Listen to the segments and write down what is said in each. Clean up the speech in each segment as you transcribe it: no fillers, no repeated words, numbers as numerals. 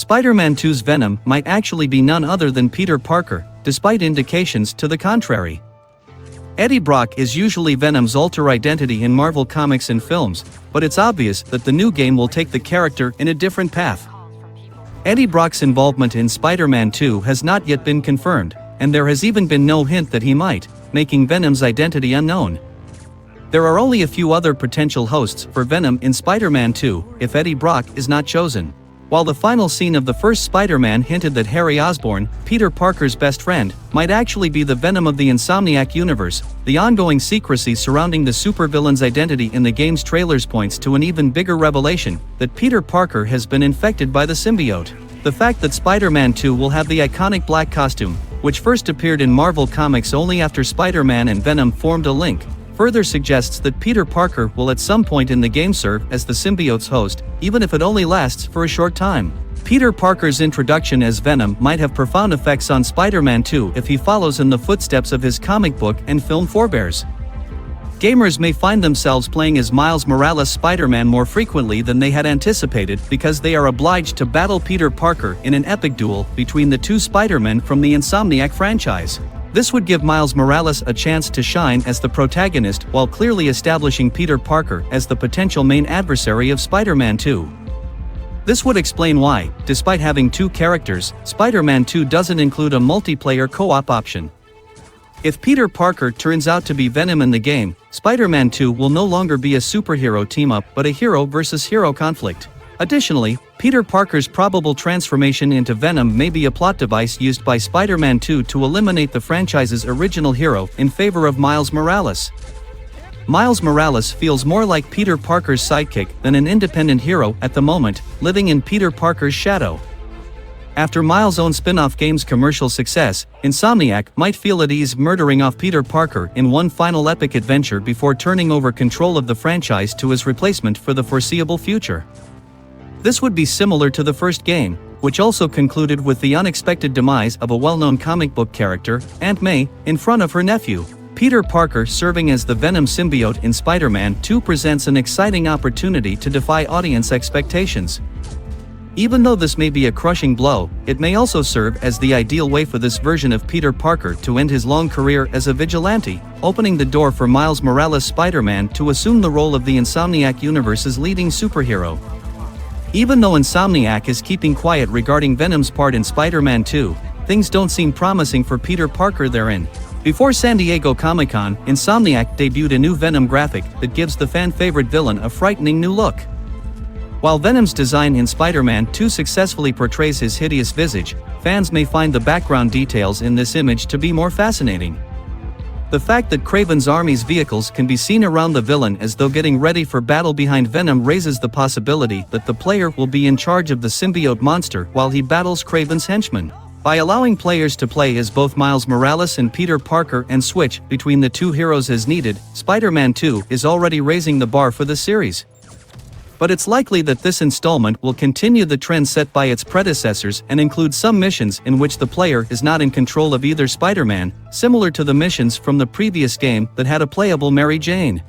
Spider-Man 2's Venom might actually be none other than Peter Parker, despite indications to the contrary. Eddie Brock is usually Venom's alter identity in Marvel comics and films, but it's obvious that the new game will take the character in a different path. Eddie Brock's involvement in Spider-Man 2 has not yet been confirmed, and there has even been no hint that he might, making Venom's identity unknown. There are only a few other potential hosts for Venom in Spider-Man 2 if Eddie Brock is not chosen. While the final scene of the first Spider-Man hinted that Harry Osborn, Peter Parker's best friend, might actually be the Venom of the Insomniac universe, the ongoing secrecy surrounding the supervillain's identity in the game's trailers points to an even bigger revelation, that Peter Parker has been infected by the symbiote. The fact that Spider-Man 2 will have the iconic black costume, which first appeared in Marvel Comics only after Spider-Man and Venom formed a link, further suggests that Peter Parker will at some point in the game serve as the symbiote's host, even if it only lasts for a short time. Peter Parker's introduction as Venom might have profound effects on Spider-Man 2 if he follows in the footsteps of his comic book and film forebears. Gamers may find themselves playing as Miles Morales' Spider-Man more frequently than they had anticipated because they are obliged to battle Peter Parker in an epic duel between the two Spider-Men from the Insomniac franchise. This would give Miles Morales a chance to shine as the protagonist while clearly establishing Peter Parker as the potential main adversary of Spider-Man 2. This would explain why, despite having two characters, Spider-Man 2 doesn't include a multiplayer co-op option. If Peter Parker turns out to be Venom in the game, Spider-Man 2 will no longer be a superhero team-up but a hero versus hero conflict. Additionally, Peter Parker's probable transformation into Venom may be a plot device used by Spider-Man 2 to eliminate the franchise's original hero in favor of Miles Morales. Miles Morales feels more like Peter Parker's sidekick than an independent hero at the moment, living in Peter Parker's shadow. After Miles' own spin-off game's commercial success, Insomniac might feel at ease murdering off Peter Parker in one final epic adventure before turning over control of the franchise to his replacement for the foreseeable future. This would be similar to the first game, which also concluded with the unexpected demise of a well-known comic book character, Aunt May, in front of her nephew. Peter Parker serving as the Venom symbiote in Spider-Man 2 presents an exciting opportunity to defy audience expectations. Even though this may be a crushing blow, it may also serve as the ideal way for this version of Peter Parker to end his long career as a vigilante, opening the door for Miles Morales' Spider-Man to assume the role of the Insomniac universe's leading superhero. Even though Insomniac is keeping quiet regarding Venom's part in Spider-Man 2, things don't seem promising for Peter Parker therein. Before San Diego Comic-Con, Insomniac debuted a new Venom graphic that gives the fan-favorite villain a frightening new look. While Venom's design in Spider-Man 2 successfully portrays his hideous visage, fans may find the background details in this image to be more fascinating. The fact that Kraven's army's vehicles can be seen around the villain as though getting ready for battle behind Venom raises the possibility that the player will be in charge of the symbiote monster while he battles Kraven's henchmen. By allowing players to play as both Miles Morales and Peter Parker and switch between the two heroes as needed, Spider-Man 2 is already raising the bar for the series. But it's likely that this installment will continue the trend set by its predecessors and include some missions in which the player is not in control of either Spider-Man, similar to the missions from the previous game that had a playable Mary Jane.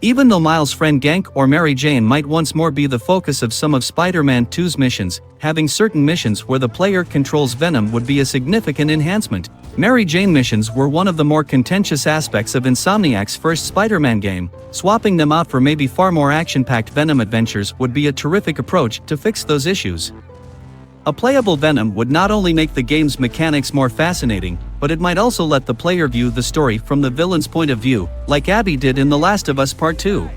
Even though Miles' friend Gank or Mary Jane might once more be the focus of some of Spider-Man 2's missions, having certain missions where the player controls Venom would be a significant enhancement. Mary Jane missions were one of the more contentious aspects of Insomniac's first Spider-Man game. Swapping them out for maybe far more action-packed Venom adventures would be a terrific approach to fix those issues. A playable Venom would not only make the game's mechanics more fascinating, but it might also let the player view the story from the villain's point of view, like Abby did in The Last of Us Part 2.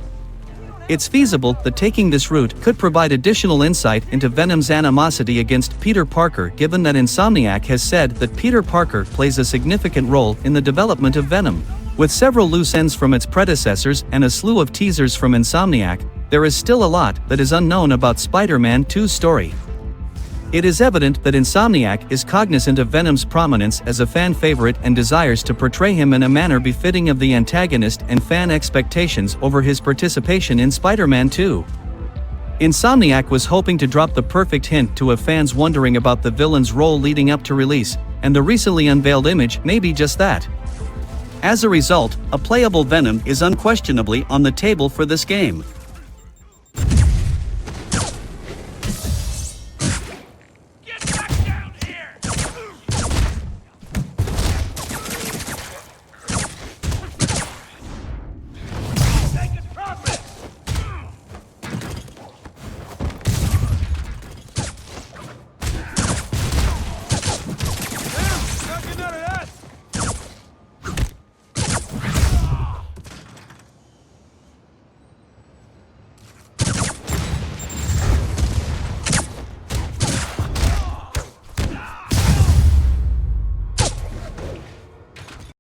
It's feasible that taking this route could provide additional insight into Venom's animosity against Peter Parker, given that Insomniac has said that Peter Parker plays a significant role in the development of Venom. With several loose ends from its predecessors and a slew of teasers from Insomniac, there is still a lot that is unknown about Spider-Man 2's story. It is evident that Insomniac is cognizant of Venom's prominence as a fan favorite and desires to portray him in a manner befitting of the antagonist and fan expectations over his participation in Spider-Man 2. Insomniac was hoping to drop the perfect hint to have fans wondering about the villain's role leading up to release, and the recently unveiled image may be just that. As a result, a playable Venom is unquestionably on the table for this game.